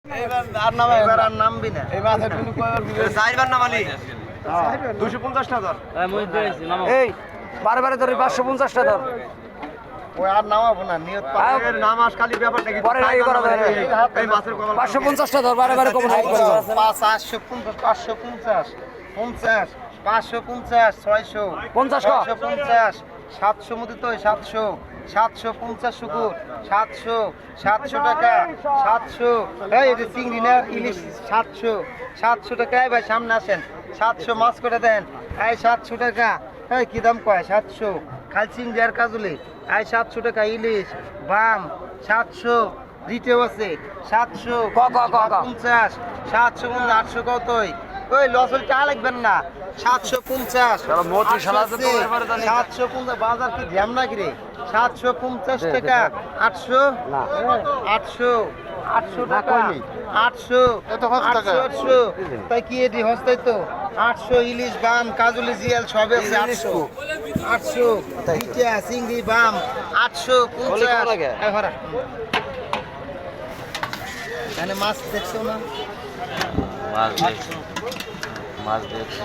আর নামবি না এই মাছের কিন্তু চারবার নামালি 250 টাকা এই বারে বারে ধরে 550 টাকা ধর ওই আর নামাবো না নিয়ত পাকের নামাজ খালি ব্যাপারটা কি পরে নাই করা যাবে এই মাছের কপাল 550 টাকা ধর বারে বারে কম হাইট করব 550 550 550 600 50 ক 650 700 মধ্যে তো 700 750 শুকুর 700 700 টাকা 700 এই যে চিংড়ি না ইলিশ 700 700 টাকা ভাই সামনে আসেন 700 মাছ করে দেন এই 700 টাকা এই কি দাম কয় 700 খাল চিংড়ি আর কাজুলি এই 700 টাকা ইলিশ বাম 700 রিটেও আছে 700 ক, ক, ক, ক। 50 700 800 কতই ওই লসল চা লাগবেন না 750 চলো, মোটি শালা তো তোমার এবারে জানি। 750 বাজার কি ধ্যান না কি রে 750 টাকা 800 না 800 800 না, টাকা কইনি। 800 এত কত টাকা? 800 তাই কি এডি হস্তাই তো 800 ইলিশ বাম কাজুলি জিয়াল সবে আছে 800 800 ইটা চিংড়ি বাম 850 বলি কেমন লাগে? এই হরা এখানে মাছ দেখছো না মাছ দেখছি